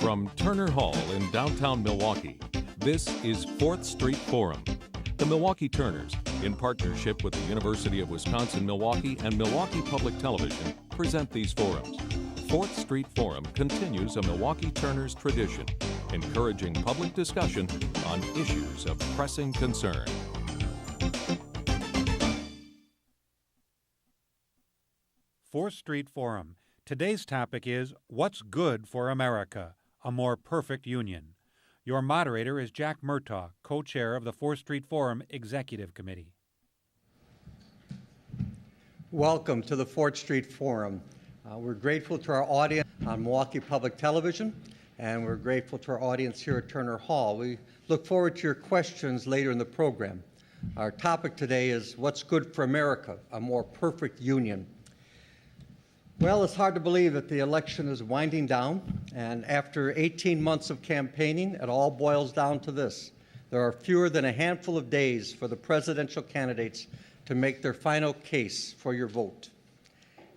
From Turner Hall in downtown Milwaukee, this is 4th Street Forum. The Milwaukee Turners, in partnership with the University of Wisconsin-Milwaukee and Milwaukee Public Television, present these forums. 4th Street Forum continues a Milwaukee Turners tradition, encouraging public discussion on issues of pressing concern. Fourth Street Forum. Today's topic is What's Good for America? A More Perfect Union. Your moderator is Jack Murtaugh, co-chair of the 4th Street Forum Executive Committee. Welcome to the 4th Street Forum. We're grateful to our audience on Milwaukee Public Television, and we're grateful to our audience here at Turner Hall. We look forward to your questions later in the program. Our topic today is What's Good for America? A More Perfect Union. Well, it's hard to believe that the election is winding down, and after 18 months of campaigning, it all boils down to this. There are fewer than a handful of days for the presidential candidates to make their final case for your vote.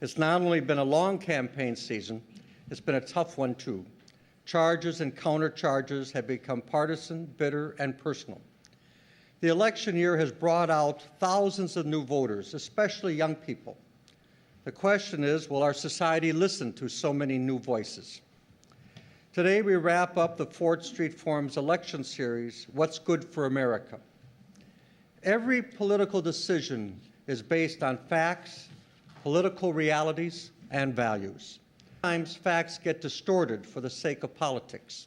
It's not only been a long campaign season, it's been a tough one too. Charges and countercharges have become partisan, bitter, and personal. The election year has brought out thousands of new voters, especially young people. The question is, will our society listen to so many new voices? Today we wrap up the 4th Street Forum's election series, What's Good for America? Every political decision is based on facts, political realities, and values. Sometimes facts get distorted for the sake of politics,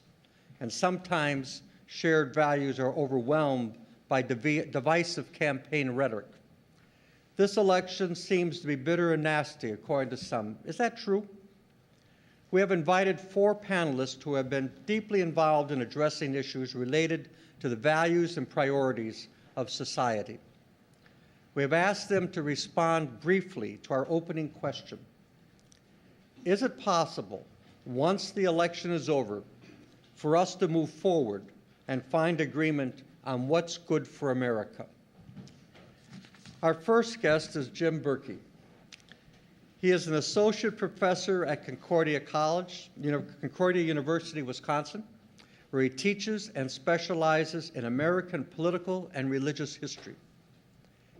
and sometimes shared values are overwhelmed by divisive campaign rhetoric. This election seems to be bitter and nasty, according to some. Is that true? We have invited 4 panelists who have been deeply involved in addressing issues related to the values and priorities of society. We have asked them to respond briefly to our opening question. Is it possible, once the election is over, for us to move forward and find agreement on what's good for America? Our first guest is Jim Berkey. He is an associate professor at Concordia College, Concordia University, Wisconsin, where he teaches and specializes in American political and religious history.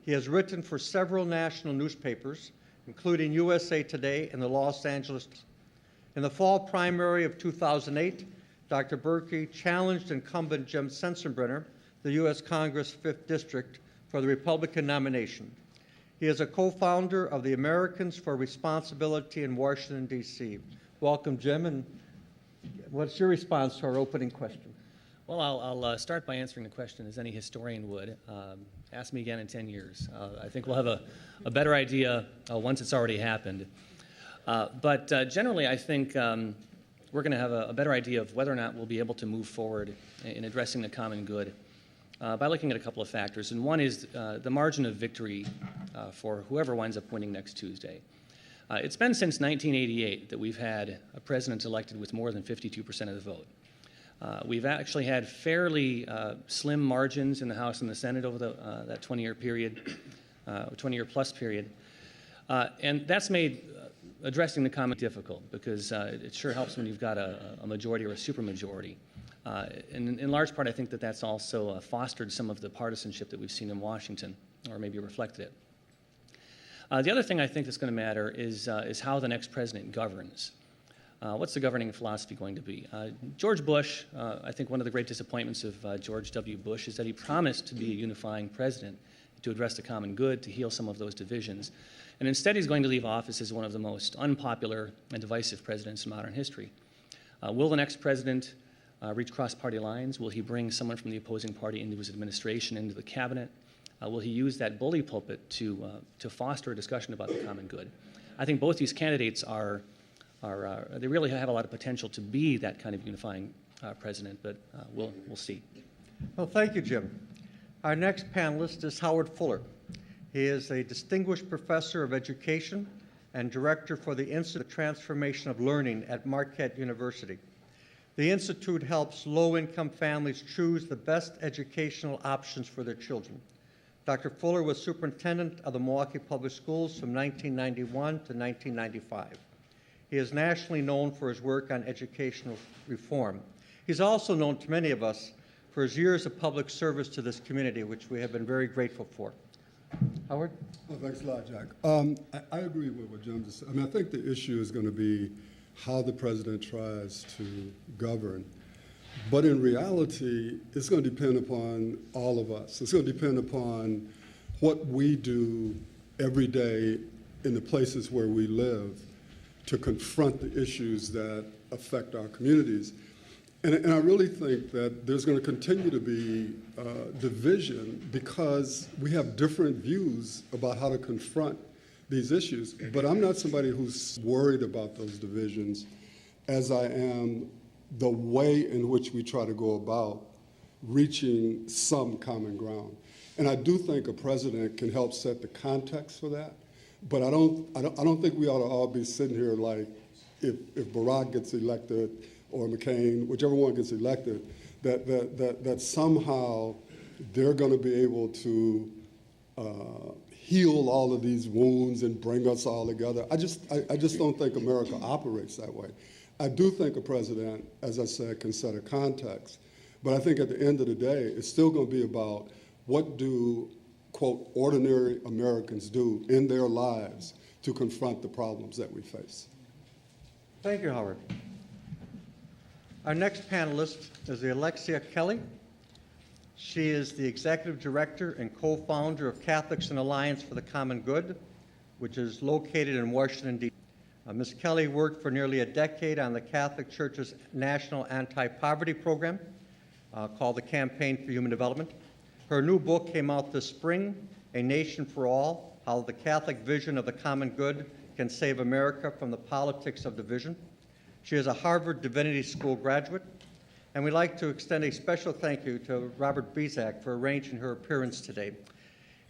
He has written for several national newspapers, including USA Today and the Los Angeles Times. In the fall primary of 2008, Dr. Berkey challenged incumbent Jim Sensenbrenner, the U.S. Congress 5th District, for the Republican nomination. He is a co-founder of the Americans for Responsibility in Washington, D.C. Welcome, Jim, and what's your response to our opening question? Well, I'll start by answering the question as any historian would. Ask me again in 10 years. I think we'll have a better idea once it's already happened. But generally, I think we're going to have a better idea of whether or not we'll be able to move forward in addressing the common good by looking at a couple of factors. And one is the margin of victory for whoever winds up winning next Tuesday. It's been since 1988 that we've had a president elected with more than 52% of the vote. We've actually had fairly slim margins in the House and the Senate over that 20-year period, 20-year plus period. And that's made addressing the common difficult because it sure helps when you've got a majority or a supermajority. And in large part, I think that that's also fostered some of the partisanship that we've seen in Washington, or maybe reflected it. The other thing I think that's going to matter is how the next president governs. What's the governing philosophy going to be? George Bush, I think one of the great disappointments of George W. Bush is that he promised to be a unifying president, to address the common good, to heal some of those divisions. And instead, he's going to leave office as one of the most unpopular and divisive presidents in modern history. Will the next president reach cross-party lines? Will he bring someone from the opposing party into his administration, into the cabinet? Will he use that bully pulpit to foster a discussion about the common good? I think both these candidates they really have a lot of potential to be that kind of unifying president, but we'll see. Well, thank you, Jim. Our next panelist is Howard Fuller. He is a distinguished professor of education and director for the Institute for the Transformation of Learning at Marquette University. The Institute helps low-income families choose the best educational options for their children. Dr. Fuller was superintendent of the Milwaukee Public Schools from 1991 to 1995. He is nationally known for his work on educational reform. He's also known to many of us for his years of public service to this community, which we have been very grateful for. Howard? Well, thanks a lot, Jack. I agree with what Jim just said. I mean, I think the issue is going to be how the president tries to govern. But in reality, it's going to depend upon all of us. It's going to depend upon what we do every day in the places where we live to confront the issues that affect our communities. And I really think that there's going to continue to be division because we have different views about how to confront these issues. But I'm not somebody who's worried about those divisions as I am the way in which we try to go about reaching some common ground. And I do think a president can help set the context for that. But I don't think we ought to all be sitting here like if Barack gets elected or McCain, whichever one gets elected, that somehow they're going to be able to heal all of these wounds and bring us all together. I just don't think America operates that way. I do think a president, as I said, can set a context. But I think at the end of the day, it's still going to be about what do, quote, ordinary Americans do in their lives to confront the problems that we face. Thank you, Howard. Our next panelist is Alexia Kelly. She is the Executive Director and co-founder of Catholics in Alliance for the Common Good, which is located in Washington, D.C. Ms. Kelly worked for nearly a decade on the Catholic Church's national anti-poverty program called the Campaign for Human Development. Her new book came out this spring, A Nation for All, How the Catholic Vision of the Common Good Can Save America from the Politics of Division. She is a Harvard Divinity School graduate, and we'd like to extend a special thank you to Robert Bizak for arranging her appearance today.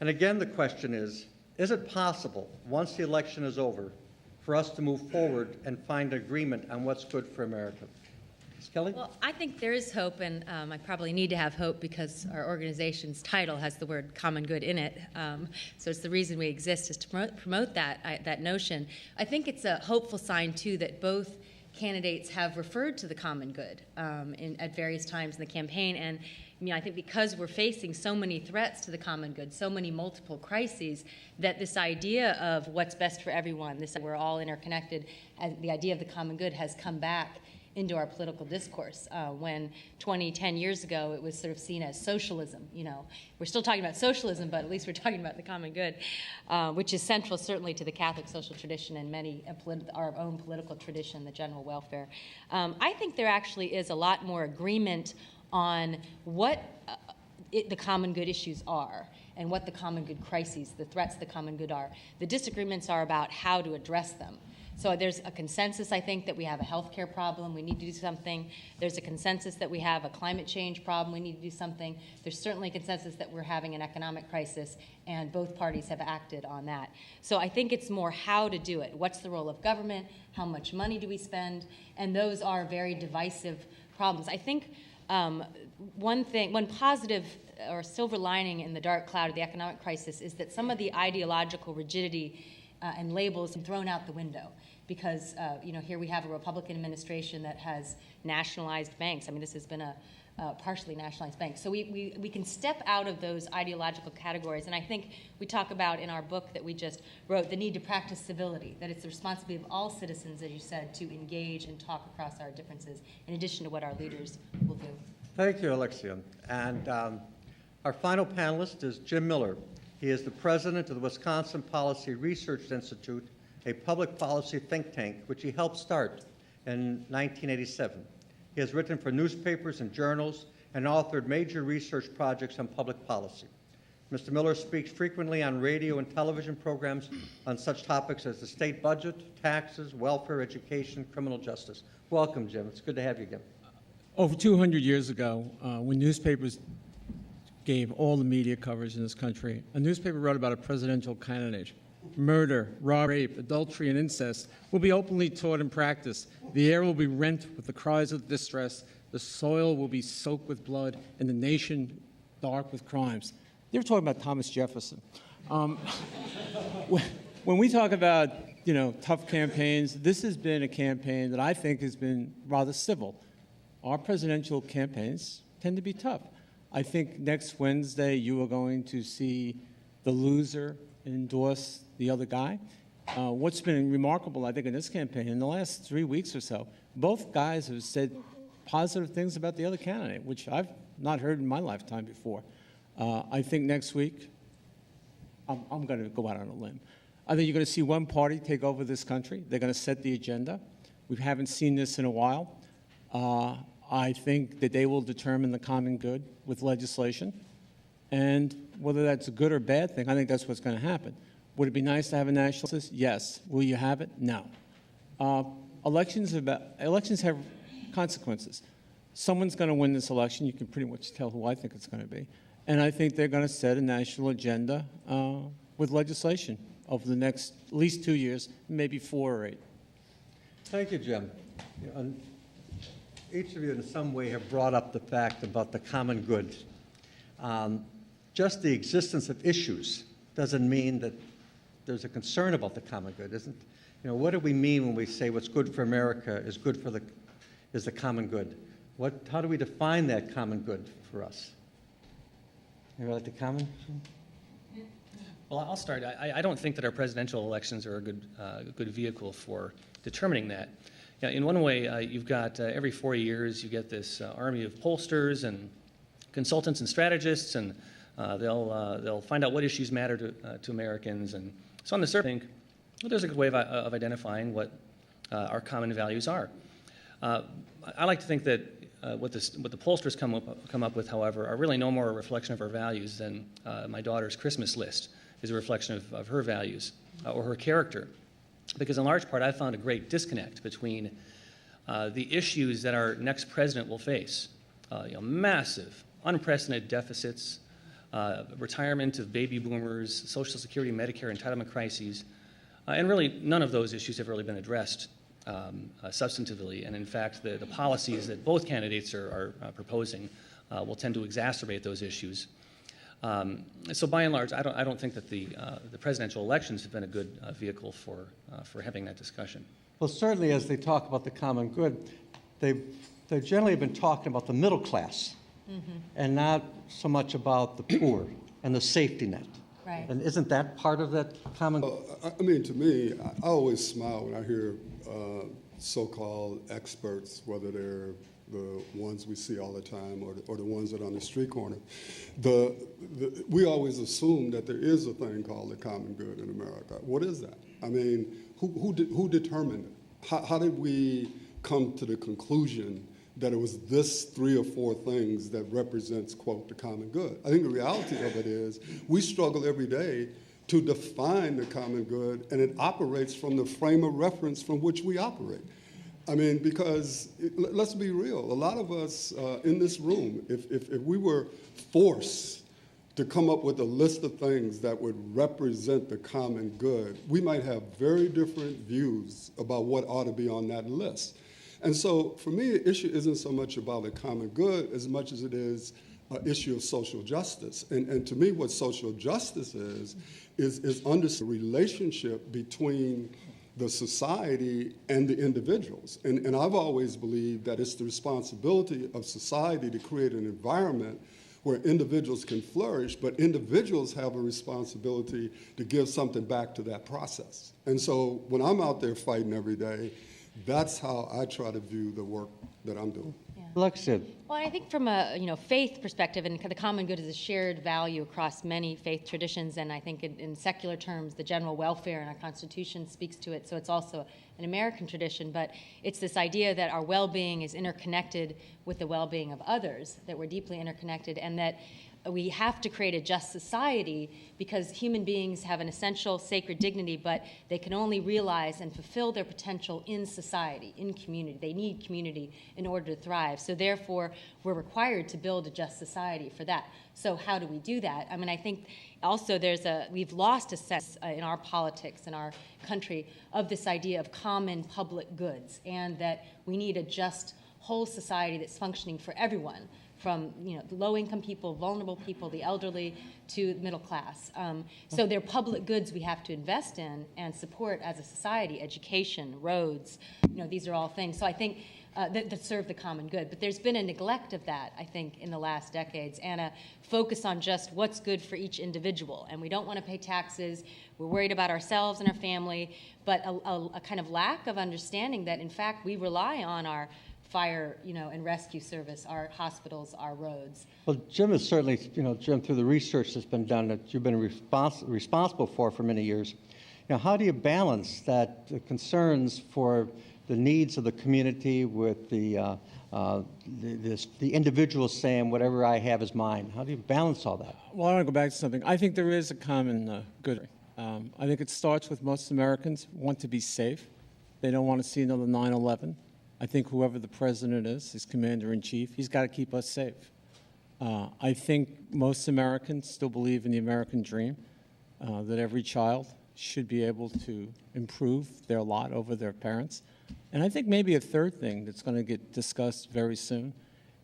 And again, the question is it possible, once the election is over, for us to move forward and find agreement on what's good for America? Ms. Kelly? Well, I think there is hope, and I probably need to have hope because our organization's title has the word common good in it. So it's the reason we exist is to promote that notion. I think it's a hopeful sign, too, that both candidates have referred to the common good at various times in the campaign. And I think because we're facing so many threats to the common good, so many multiple crises, that this idea of what's best for everyone, this we're all interconnected, and the idea of the common good has come back into our political discourse. When 10 years ago, it was sort of seen as socialism. We're still talking about socialism, but at least we're talking about the common good, which is central certainly to the Catholic social tradition and many our own political tradition, the general welfare. I think there actually is a lot more agreement on what the common good issues are and what the common good crises, the threats to the common good are. The disagreements are about how to address them. So there's a consensus, I think, that we have a healthcare problem, we need to do something. There's a consensus that we have a climate change problem, we need to do something. There's certainly a consensus that we're having an economic crisis, and both parties have acted on that. So I think it's more how to do it. What's the role of government? How much money do we spend? And those are very divisive problems. I think one positive or silver lining in the dark cloud of the economic crisis is that some of the ideological rigidity and labels are thrown out the window. Because here we have a Republican administration that has nationalized banks. I mean, this has been a partially nationalized bank. So we can step out of those ideological categories. And I think we talk about in our book that we just wrote the need to practice civility, that it's the responsibility of all citizens, as you said, to engage and talk across our differences, in addition to what our leaders will do. Thank you, Alexia. And our final panelist is Jim Miller. He is the president of the Wisconsin Policy Research Institute, a public policy think tank, which he helped start in 1987. He has written for newspapers and journals and authored major research projects on public policy. Mr. Miller speaks frequently on radio and television programs on such topics as the state budget, taxes, welfare, education, criminal justice. Welcome, Jim. It's good to have you again. Over 200 years ago, when newspapers gave all the media coverage in this country, a newspaper wrote about a presidential candidate. Murder, robbery, rape, adultery, and incest will be openly taught and practiced. The air will be rent with the cries of distress. The soil will be soaked with blood, and the nation dark with crimes. They were talking about Thomas Jefferson. When we talk about tough campaigns. This has been a campaign that I think has been rather civil. Our presidential campaigns tend to be tough. I think next Wednesday you are going to see the loser endorse the other guy. What's been remarkable, I think, in this campaign, in the last 3 weeks or so, both guys have said positive things about the other candidate, which I've not heard in my lifetime before. I think next week, I'm going to go out on a limb. I think you're going to see one party take over this country. They're going to set the agenda. We haven't seen this in a while. I think that they will determine the common good with legislation. And whether that's a good or bad thing, I think that's what's going to happen. Would it be nice to have a national census? Yes. Will you have it? No. Elections have consequences. Someone's going to win this election. You can pretty much tell who I think it's going to be. And I think they're going to set a national agenda with legislation over the next at least 2 years, maybe 4 or 8. Thank you, Jim. Each of you in some way have brought up the fact about the common good. Just the existence of issues doesn't mean that there's a concern about the common good, isn't it? What do we mean when we say what's good for America is the common good? How do we define that common good for us? Anybody like to comment? Well, I'll start. I don't think that our presidential elections are a good vehicle for determining that. Yeah, in one way, you've got every 4 years you get this army of pollsters and consultants and strategists, and they'll find out what issues matter to Americans. And so on the surface, I think there's a good way of identifying what our common values are. I like to think that what the pollsters come up with, however, are really no more a reflection of our values than my daughter's Christmas list is a reflection of her values or her character. Because in large part, I've found a great disconnect between the issues that our next president will face, massive, unprecedented deficits, retirement of baby boomers, Social Security, Medicare, entitlement crises, and really none of those issues have really been addressed substantively. And in fact, the policies that both candidates are proposing will tend to exacerbate those issues. So by and large, I don't think that the presidential elections have been a good vehicle for having that discussion. Well, certainly as they talk about the common good, they generally have been talking about the middle class and not so much about the poor and the safety net. Right. And isn't that part of that common good? I mean, to me, I always smile when I hear so-called experts, whether they're the ones we see all the time or the ones that are on the street corner. We always assume that there is a thing called the common good in America. What is that? I mean, who determined it? How did we come to the conclusion that it was this 3 or 4 things that represents, quote, the common good? I think the reality of it is we struggle every day to define the common good, and it operates from the frame of reference from which we operate. I mean, because let's be real, a lot of us in this room, if we were forced to come up with a list of things that would represent the common good, we might have very different views about what ought to be on that list. And so for me, the issue isn't so much about the common good as much as it is an issue of social justice. And to me, what social justice is understanding the relationship between the society and the individuals. And I've always believed that it's the responsibility of society to create an environment where individuals can flourish, but individuals have a responsibility to give something back to that process. And so when I'm out there fighting every day, that's how I try to view the work that I'm doing. Alexia. Well, I think from a faith perspective, and the common good is a shared value across many faith traditions, and I think in secular terms, the general welfare in our Constitution speaks to it. So it's also an American tradition, but it's this idea that our well-being is interconnected with the well-being of others, that we're deeply interconnected, and that we have to create a just society because human beings have an essential sacred dignity, but they can only realize and fulfill their potential in society, in community. They need community in order to thrive. So therefore, we're required to build a just society for that. So how do we do that? I mean, I think also we've lost a sense in our politics, in our country, of this idea of common public goods, and that we need a just whole society that's functioning for everyone, from low-income people, vulnerable people, the elderly, to the middle class. So they're public goods we have to invest in and support as a society. Education, roads, these are all things. So I think that serve the common good. But there's been a neglect of that, I think, in the last decades, and a focus on just what's good for each individual. And we don't want to pay taxes. We're worried about ourselves and our family, but a kind of lack of understanding that, in fact, we rely on our fire, and rescue service, our hospitals, our roads. Well, Jim is certainly, Jim, through the research that's been done that you've been responsible for many years, how do you balance that the concerns for the needs of the community with the individual saying whatever I have is mine? How do you balance all that? Well, I want to go back to something. I think there is a common good. I think it starts with most Americans want to be safe. They don't want to see another 9/11. I think whoever the president is, his commander-in-chief, he's got to keep us safe. I think most Americans still believe in the American dream, that every child should be able to improve their lot over their parents. And I think maybe a third thing that's going to get discussed very soon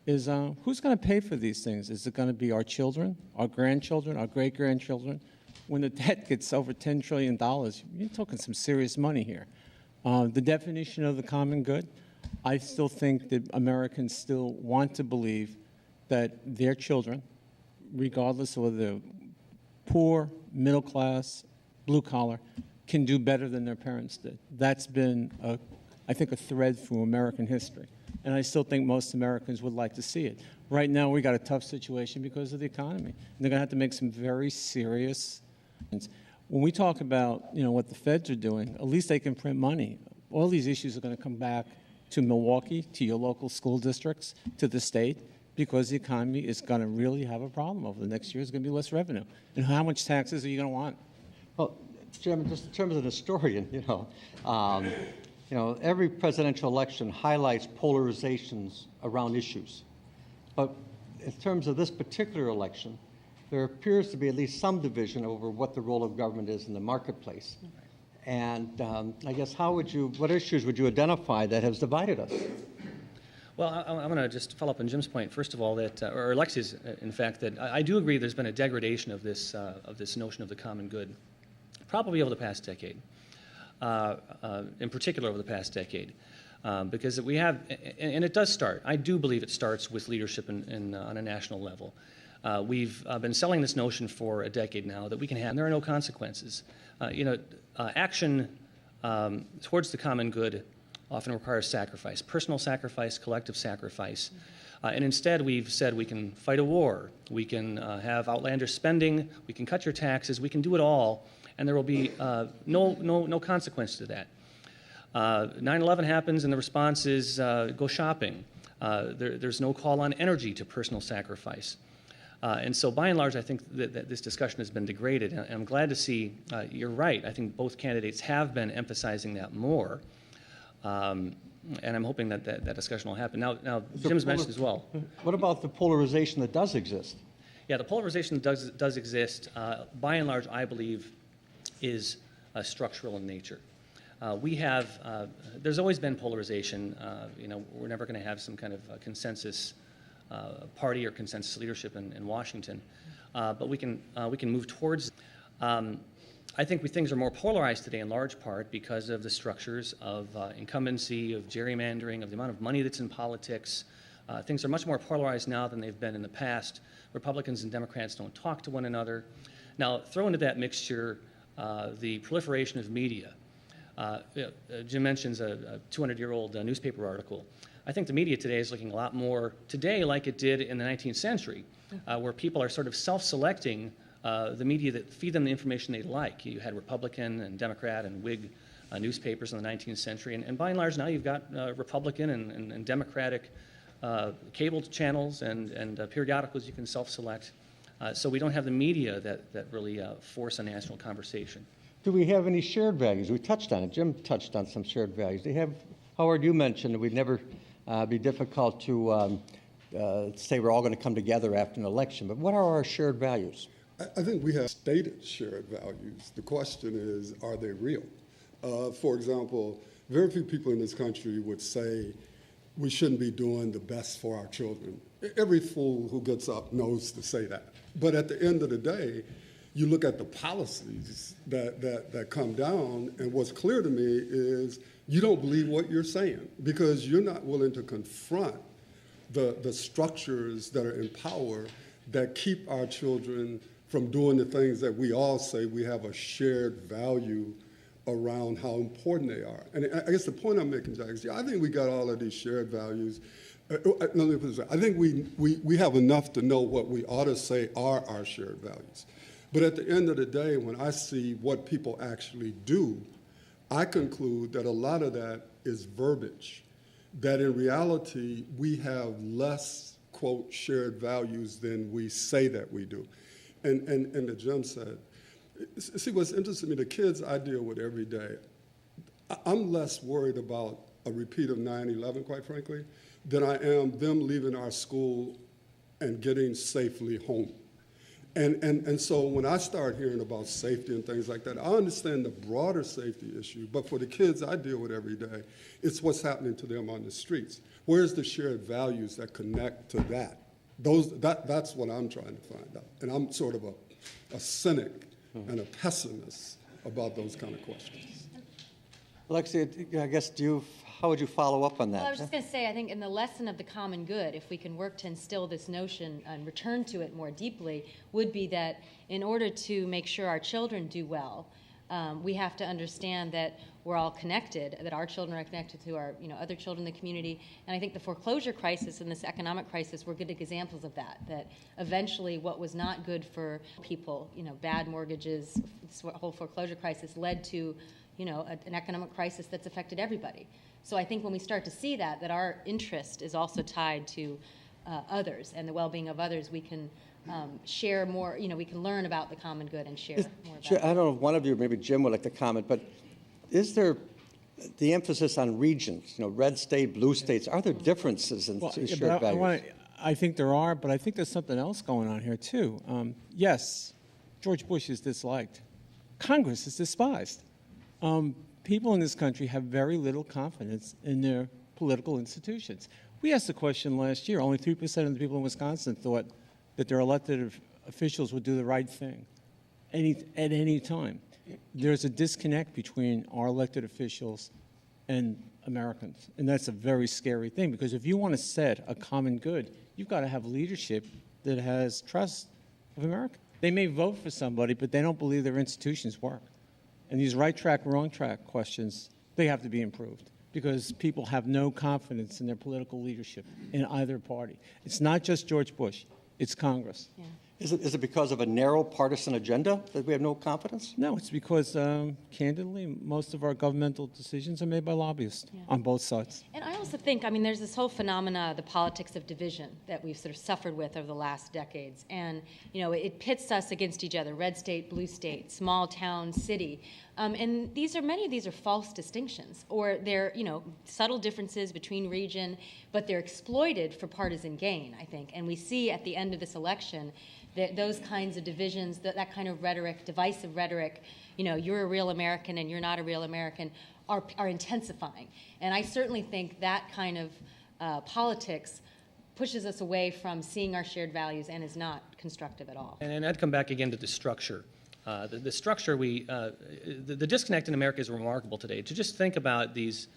is who's going to pay for these things? Is it going to be our children, our grandchildren, our great-grandchildren? When the debt gets over $10 trillion, you're talking some serious money here. The definition of the common good, I still think that Americans still want to believe that their children, regardless of whether they're poor, middle class, blue collar, can do better than their parents did. That's been, I think, a thread through American history. And I still think most Americans would like to see it. Right now, we got a tough situation because of the economy. And they're going to have to make some very serious. When we talk about, what the feds are doing, at least they can print money. All these issues are going to come back to Milwaukee, to your local school districts, to the state, because the economy is going to really have a problem over the next year. There's going to be less revenue. And how much taxes are you going to want? Well, Jim, just in terms of an historian, every presidential election highlights polarizations around issues. But in terms of this particular election, there appears to be at least some division over what the role of government is in the marketplace. And I guess what issues would you identify that has divided us? Well, I'm going to just follow up on Jim's point. First of all, or Alexi's, in fact, that I do agree there's been a degradation of this notion of the common good, probably over the past decade, in particular over the past decade, because we have, and it does start. I do believe it starts with leadership on a national level. We've been selling this notion for a decade now that we can have, and there are no consequences. Action towards the common good often requires sacrifice, personal sacrifice, collective sacrifice. And instead, we've said we can fight a war, we can have outlandish spending, we can cut your taxes, we can do it all, and there will be no consequence to that. 9/11 happens, and the response is go shopping. There's no call on energy to personal sacrifice. And so by and large, I think that this discussion has been degraded. And I'm glad to see, you're right, I think both candidates have been emphasizing that more. And I'm hoping that discussion will happen. Now Jim's mentioned as well. What about the polarization that does exist? Yeah, the polarization that does exist, by and large, I believe, is structural in nature. There's always been polarization. We're never going to have some kind of consensus party or consensus leadership in Washington, but we can move towards. I think things are more polarized today in large part because of the structures of incumbency, of gerrymandering, of the amount of money that's in politics. Things are much more polarized now than they've been in the past. Republicans and Democrats don't talk to one another. Now, throw into that mixture the proliferation of media. Jim mentions a 200-year-old newspaper article. I think the media today is looking a lot more today like it did in the 19th century, where people are sort of self-selecting the media that feed them the information they like. You had Republican and Democrat and Whig newspapers in the 19th century, and by and large now you've got Republican and Democratic cable channels and periodicals you can self-select. So we don't have the media that really force a national conversation. Do we have any shared values? We touched on it. Jim touched on some shared values. Do you have, Howard, you mentioned it would never be difficult to say we're all going to come together after an election, but what are our shared values? I think we have stated shared values. The question is, are they real? For example, very few people in this country would say we shouldn't be doing the best for our children. Every fool who gets up knows to say that. But at the end of the day, you look at the policies that come down, and what's clear to me is you don't believe what you're saying because you're not willing to confront the structures that are in power that keep our children from doing the things that we all say we have a shared value around how important they are. And I guess the point I'm making, Jack, is I think we got all of these shared values. Let me put it this way. I think we have enough to know what we ought to say are our shared values. But at the end of the day, when I see what people actually do, I conclude that a lot of that is verbiage, that in reality, we have less, quote, shared values than we say that we do. And as Jim said, see, what's interesting to me, the kids I deal with every day, I'm less worried about a repeat of 9/11, quite frankly, than I am them leaving our school and getting safely home. And so when I start hearing about safety and things like that, I understand the broader safety issue, but for the kids I deal with every day, it's what's happening to them on the streets. Where's the shared values that connect to that? That's what I'm trying to find out. And I'm sort of a cynic and a pessimist about those kind of questions. Alexia, I guess, how would you follow up on that? Well, I was just going to say, I think in the lesson of the common good, if we can work to instill this notion and return to it more deeply, would be that in order to make sure our children do well, we have to understand that we're all connected, that our children are connected to our other children in the community. And I think the foreclosure crisis and this economic crisis were good examples of that, that eventually what was not good for people, bad mortgages, this whole foreclosure crisis led to an economic crisis that's affected everybody. So I think when we start to see that our interest is also tied to others and the well-being of others, we can share more, we can learn about the common good and share more about it. I don't know if one of you, maybe Jim would like to comment, but is there the emphasis on regions, red state, blue states, are there differences in shared values? I think there are, but I think there's something else going on here too. Yes, George Bush is disliked. Congress is despised. People in this country have very little confidence in their political institutions. We asked the question last year. Only 3% of the people in Wisconsin thought that their elected officials would do the right thing at any time. There's a disconnect between our elected officials and Americans, and that's a very scary thing because if you want to set a common good, you've got to have leadership that has trust of America. They may vote for somebody, but they don't believe their institutions work. And these right track, wrong track questions, they have to be improved because people have no confidence in their political leadership in either party. It's not just George Bush, it's Congress. Yeah. Is it because of a narrow partisan agenda that we have no confidence? No, it's because, candidly, most of our governmental decisions are made by lobbyists on both sides. And I also think, there's this whole phenomena, the politics of division, that we've sort of suffered with over the last decades. And, it pits us against each other, red state, blue state, small town, city. And many of these are false distinctions, or they're, subtle differences between region, but they're exploited for partisan gain, I think. And we see at the end of this election that those kinds of divisions, that kind of rhetoric, divisive rhetoric, you're a real American and you're not a real American, are intensifying. And I certainly think that kind of politics pushes us away from seeing our shared values and is not constructive at all. And I'd come back again to the structure. The structure, the disconnect in America is remarkable today. To just think about these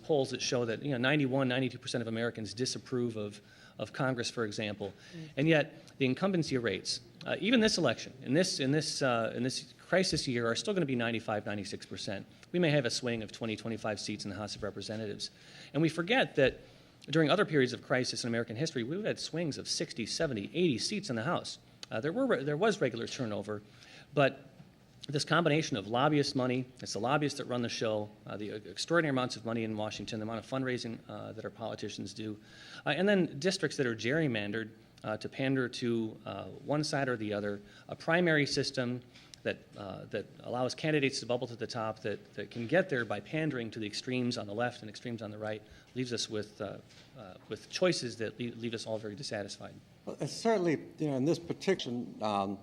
polls that show that 91, 92% of Americans disapprove of Congress, for example, and yet the incumbency rates, even this election, in this crisis year, are still going to be 95, 96%. We may have a swing of 20, 25 seats in the House of Representatives, and we forget that during other periods of crisis in American history, we've had swings of 60, 70, 80 seats in the House. There was regular turnover, but this combination of lobbyist money, it's the lobbyists that run the show, the extraordinary amounts of money in Washington, the amount of fundraising that our politicians do, and then districts that are gerrymandered to pander to one side or the other, a primary system that allows candidates to bubble to the top, that can get there by pandering to the extremes on the left and extremes on the right, leaves us with choices that leave us all very dissatisfied. Well, certainly, in this particular,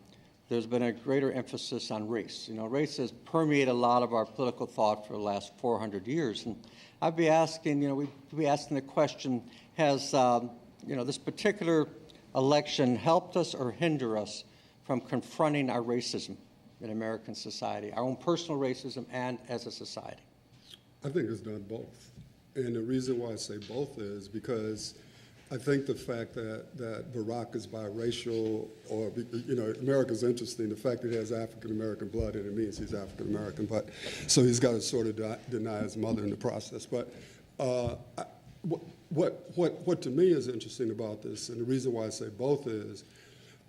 there's been a greater emphasis on race. You know, race has permeated a lot of our political thought for the last 400 years. And I'd be asking, we'd be asking the question, has, this particular election helped us or hinder us from confronting our racism in American society, our own personal racism and as a society? I think it's done both. And the reason why I say both is because I think the fact that Barack is biracial, or, America's interesting. The fact that he has African-American blood, and it means he's African-American, but so he's got to sort of deny his mother in the process. But what to me is interesting about this, and the reason why I say both is,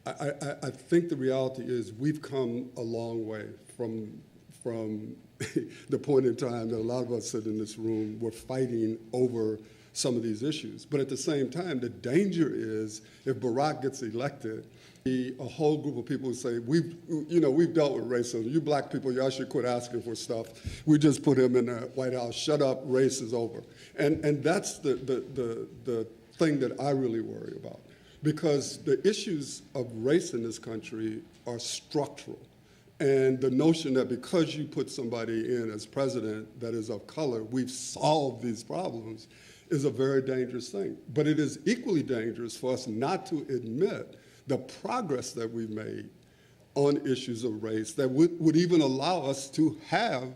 I think the reality is we've come a long way from the point in time that a lot of us sit in this room were fighting over some of these issues. But at the same time, the danger is if Barack gets elected, a whole group of people say, we've dealt with racism. You black people, y'all should quit asking for stuff. We just put him in the White House. Shut up, race is over. And that's the thing that I really worry about. Because the issues of race in this country are structural. And the notion that because you put somebody in as president that is of color, we've solved these problems is a very dangerous thing. But it is equally dangerous for us not to admit the progress that we've made on issues of race that would even allow us to have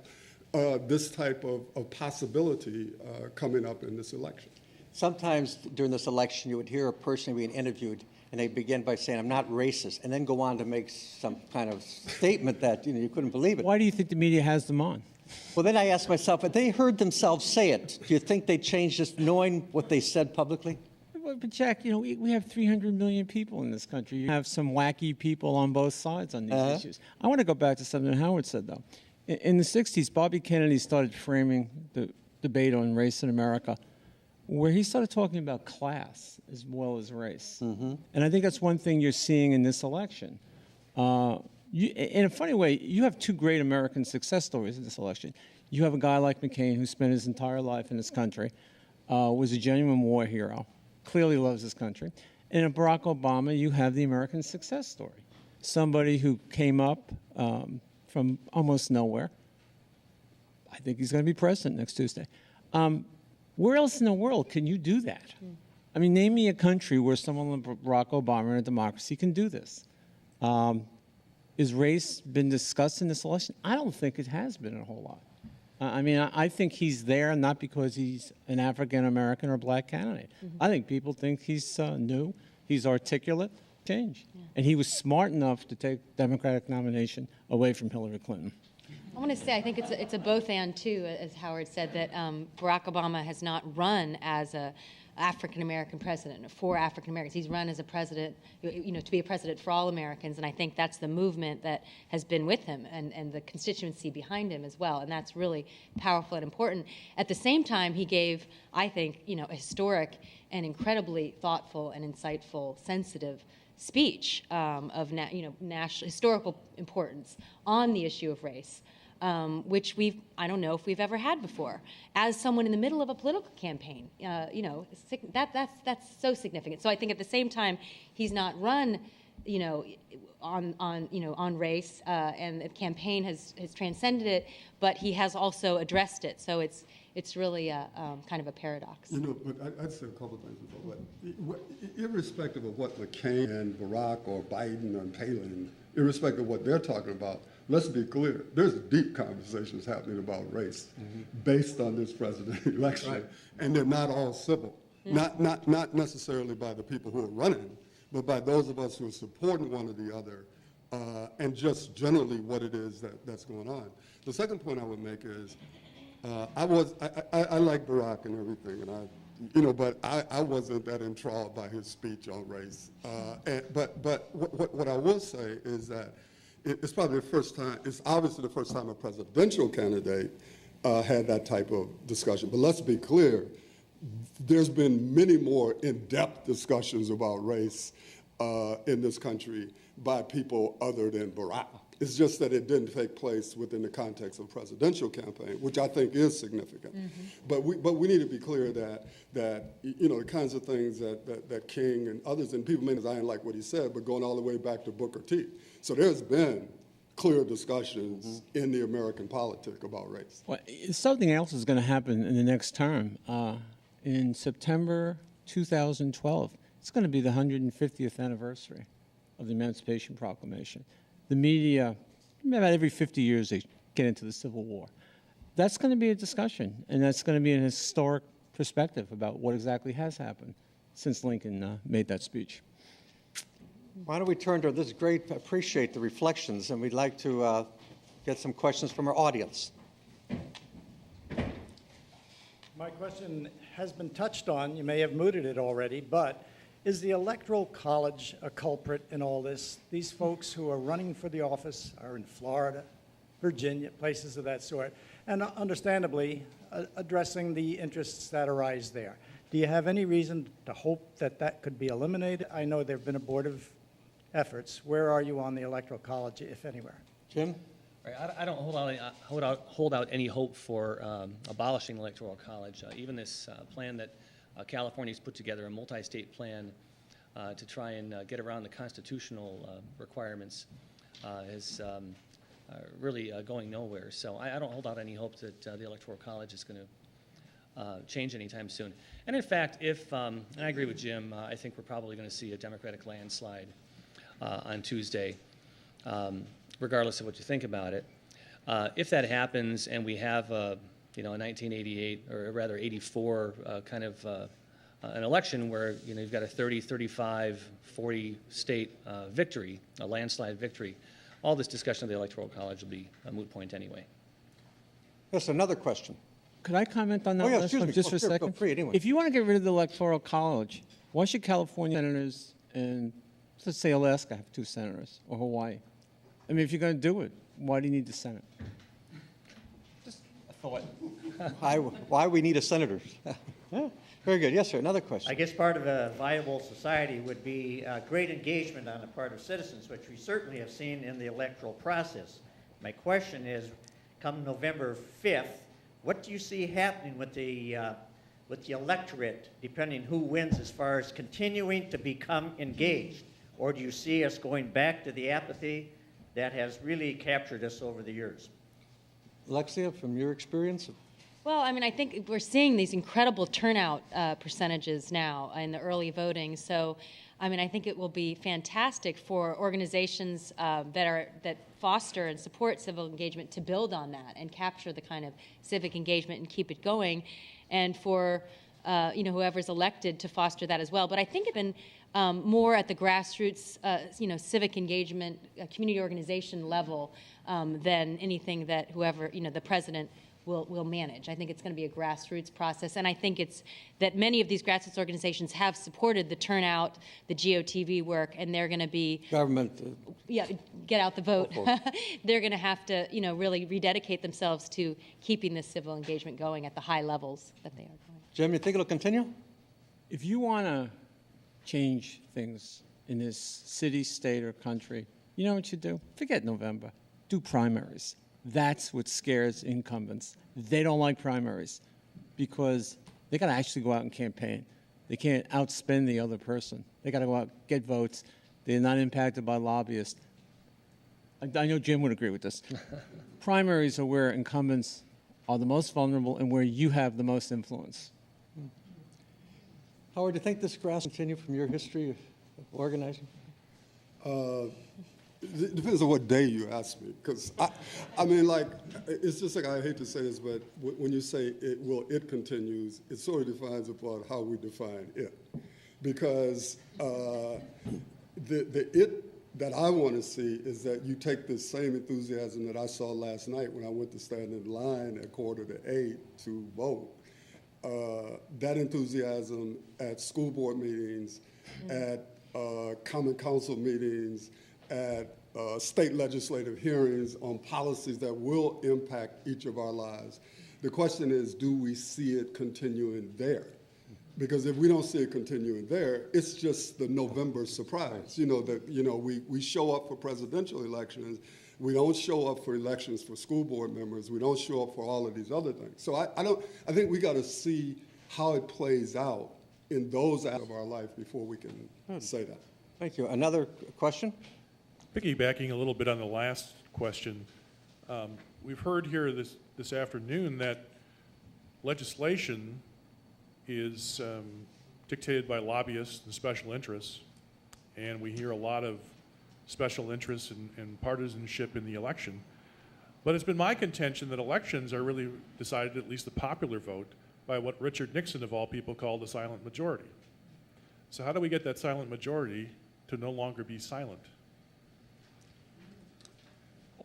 this type of possibility coming up in this election. Sometimes during this election, you would hear a person being interviewed, and they begin by saying, I'm not racist, and then go on to make some kind of statement that you couldn't believe it. Why do you think the media has them on? Well, then I asked myself, if they heard themselves say it, do you think they changed just knowing what they said publicly? But Jack, we have 300 million people in this country. You have some wacky people on both sides on these issues. I want to go back to something Howard said, though. In the 60s, Bobby Kennedy started framing the debate on race in America, where he started talking about class as well as race. Mm-hmm. And I think that's one thing you're seeing in this election. In a funny way, you have two great American success stories in this election. You have a guy like McCain who spent his entire life in this country, was a genuine war hero, clearly loves this country. And in Barack Obama, you have the American success story. Somebody who came up from almost nowhere. I think he's going to be president next Tuesday. Where else in the world can you do that? I mean, name me a country where someone like Barack Obama in a democracy can do this. Is race been discussed in this election? I don't think it has been a whole lot. I think he's there not because he's an African-American or black candidate. Mm-hmm. I think people think he's new, he's articulate, change. Yeah. And he was smart enough to take the Democratic nomination away from Hillary Clinton. I want to say I think it's a both and too, as Howard said, that Barack Obama has not run as a African American president for African Americans. He's run as a president, to be a president for all Americans, and I think that's the movement that has been with him and the constituency behind him as well, and that's really powerful and important. At the same time, he gave, I think, a historic and incredibly thoughtful and insightful, sensitive speech of national historical importance on the issue of race. Which I don't know if we've ever had before. As someone in the middle of a political campaign, that's so significant. So I think at the same time, he's not run, on race, and the campaign has transcended it, but he has also addressed it. So it's really kind of a paradox. But I'd say a couple of things about what, irrespective of what McCain and Barack or Biden or Palin, irrespective of what they're talking about, let's be clear, there's deep conversations happening about race based on this presidential election, right. And they're not all civil. Not necessarily by the people who are running, but by those of us who are supporting one or the other, and just generally what it is that's going on. The second point I would make is, I like Barack and everything, and but I wasn't that enthralled by his speech on race. But what I will say is that it's probably the first time, it's obviously the first time a presidential candidate had that type of discussion. But let's be clear, there's been many more in-depth discussions about race in this country by people other than Barack. It's just that it didn't take place within the context of a presidential campaign, which I think is significant. But we need to be clear that the kinds of things that King and others, and people may not like what he said, but going all the way back to Booker T. So there's been clear discussions in the American politic about race. Well, something else is going to happen in the next term. In September 2012, it's going to be the 150th anniversary of the Emancipation Proclamation. The media, about every 50 years, they get into the Civil War. That's going to be a discussion, and that's going to be an historic perspective about what exactly has happened since Lincoln made that speech. Why don't we turn to this? Great, appreciate the reflections, and we'd like to get some questions from our audience. My question has been touched on. You may have mooted it already, but is the Electoral College a culprit in all this? These folks who are running for the office are in Florida, Virginia, places of that sort, and understandably addressing the interests that arise there. Do you have any reason to hope that that could be eliminated? I know there have been abortive efforts. Where are you on the Electoral College, if anywhere? Jim? I don't hold out any hope for abolishing the Electoral College. Even this plan that California's put together, a multi-state plan to try and get around the constitutional requirements, is really going nowhere. So I don't hold out any hope that the Electoral College is going to change anytime soon. And in fact, and I agree with Jim, I think we're probably going to see a Democratic landslide on Tuesday, regardless of what you think about it. If that happens and we have a 1988 or rather 84 kind of an election where you've got a 30, 35, 40 state victory, a landslide victory, all this discussion of the Electoral College will be a moot point anyway. Yes, another question. Could I comment on that last one just for a second? Feel free, anyway. If you want to get rid of the Electoral College, why should California senators and, let's say, Alaska have 2 senators, or Hawaii? I mean, if you're going to do it, why do you need the Senate? Just a thought. Why we need a senator? Yeah, very good. Yes, sir. Another question. I guess part of a viable society would be great engagement on the part of citizens, which we certainly have seen in the electoral process. My question is, come November 5th, what do you see happening with the electorate, depending who wins, as far as continuing to become engaged? Or do you see us going back to the apathy that has really captured us over the years? Alexia, from your experience? Well, I mean, I think we're seeing these incredible turnout percentages now in the early voting. So, I mean, I think it will be fantastic for organizations that foster and support civil engagement to build on that and capture the kind of civic engagement and keep it going, and for whoever's elected to foster that as well. But I think it's been more at the grassroots, civic engagement, community organization level than anything that whoever, the president will manage. I think it's going to be a grassroots process, and I think it's that many of these grassroots organizations have supported the turnout, the GOTV work, and they're going to be government. Get out the vote. They're going to have to, really rededicate themselves to keeping this civil engagement going at the high levels that they are going. Jim, you think it'll continue? If you want to change things in this city, state, or country, you know what you do? Forget November. Do primaries. That's what scares incumbents. They don't like primaries because they got to actually go out and campaign. They can't outspend the other person. They got to go out, get votes. They're not impacted by lobbyists. I know Jim would agree with this. Primaries are where incumbents are the most vulnerable and where you have the most influence. Howard, do you think this grass continue from your history of organizing? It depends on what day you ask me, because I mean, like, it's just like, I hate to say this, but when you say it continues, it sort of defines upon how we define it, because the it that I want to see is that you take this same enthusiasm that I saw last night when I went to stand in line at 7:45 to vote. That enthusiasm at school board meetings, at common council meetings, at state legislative hearings on policies that will impact each of our lives. The question is, do we see it continuing there? Because if we don't see it continuing there, it's just the November surprise. We show up for presidential elections, We don't show up for elections for school board members. We don't show up for all of these other things. So I think we got to see how it plays out in those aspects of our life before we can say that. Thank you. Another question? Piggybacking a little bit on the last question, we've heard here this afternoon that legislation is dictated by lobbyists and special interests, and we hear a lot of special interests and partisanship in the election. But it's been my contention that elections are really decided, at least the popular vote, by what Richard Nixon, of all people, called the silent majority. So how do we get that silent majority to no longer be silent?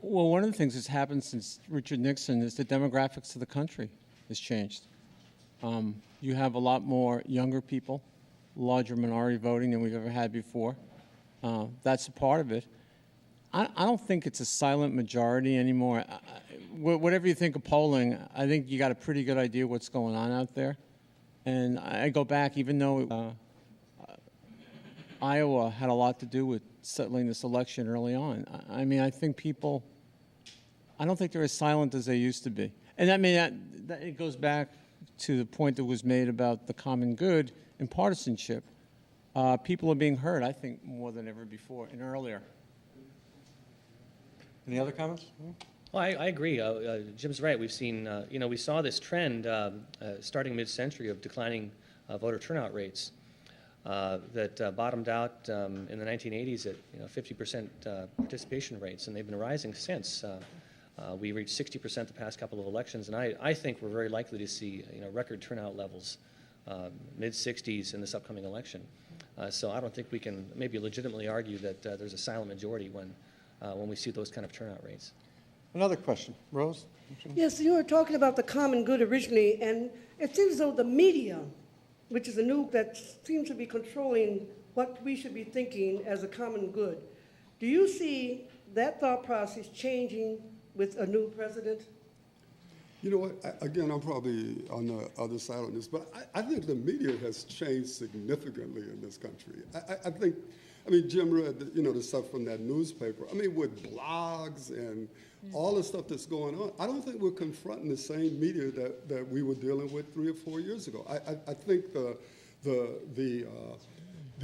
Well, one of the things that's happened since Richard Nixon is the demographics of the country has changed. You have a lot more younger people, larger minority voting than we've ever had before. That's a part of it. I don't think it's a silent majority anymore. Whatever you think of polling, I think you got a pretty good idea what's going on out there. And I go back, even though Iowa had a lot to do with settling this election early on. I mean, I think people, I don't think they're as silent as they used to be. And I mean, that it goes back to the point that was made about the common good and partisanship. People are being heard, I think, more than ever before and earlier. Any other comments? Well, I agree. Jim's right. We've seen, we saw this trend starting mid-century of declining voter turnout rates that bottomed out in the 1980s at 50% participation rates, and they've been rising since. We reached 60% the past couple of elections, and I think we're very likely to see record turnout levels, mid-60s in this upcoming election. So I don't think we can maybe legitimately argue that there's a silent majority when we see those kind of turnout rates. Another question. Rose? Yes, you were talking about the common good originally, and it seems as though the media, which is a new, that seems to be controlling what we should be thinking as a common good. Do you see that thought process changing with a new president? You know what, again, I'm probably on the other side on this, but I think the media has changed significantly in this country. I mean, Jim read the stuff from that newspaper. I mean, with blogs and all the stuff that's going on, I don't think we're confronting the same media that we were dealing with 3 or 4 years ago. I think the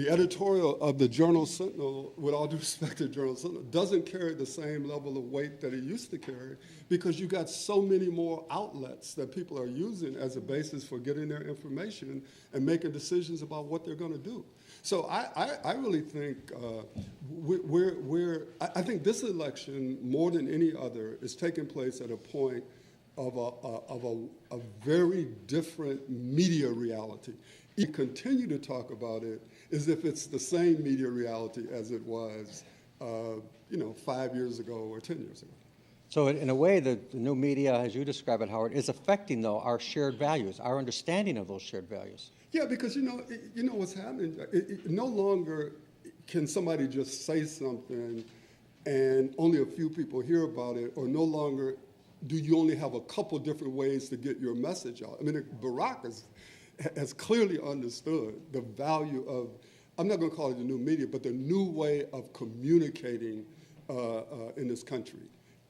editorial of the Journal Sentinel, with all due respect to the Journal Sentinel, doesn't carry the same level of weight that it used to carry because you got so many more outlets that people are using as a basis for getting their information and making decisions about what they're going to do. So I really think I think this election, more than any other, is taking place at a point of a very different media reality. You continue to talk about it as if it's the same media reality as it was, 5 years ago or 10 years ago. So in a way, the new media, as you describe it, Howard, is affecting, though, our shared values, our understanding of those shared values. Yeah, because you know what's happening. No longer can somebody just say something and only a few people hear about it, or no longer do you only have a couple different ways to get your message out. I mean, Barack has clearly understood the value of, I'm not going to call it the new media, but the new way of communicating in this country.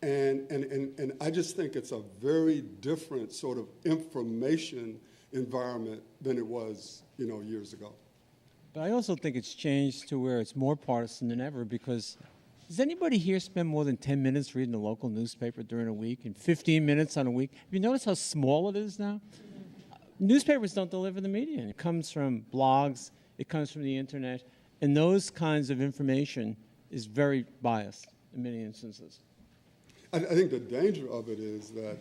And I just think it's a very different sort of information environment than it was, years ago. But I also think it's changed to where it's more partisan than ever because does anybody here spend more than 10 minutes reading the local newspaper during a week and 15 minutes on a week? Have you noticed how small it is now? Newspapers don't deliver the media. It comes from blogs, it comes from the internet, and those kinds of information is very biased in many instances. I think the danger of it is that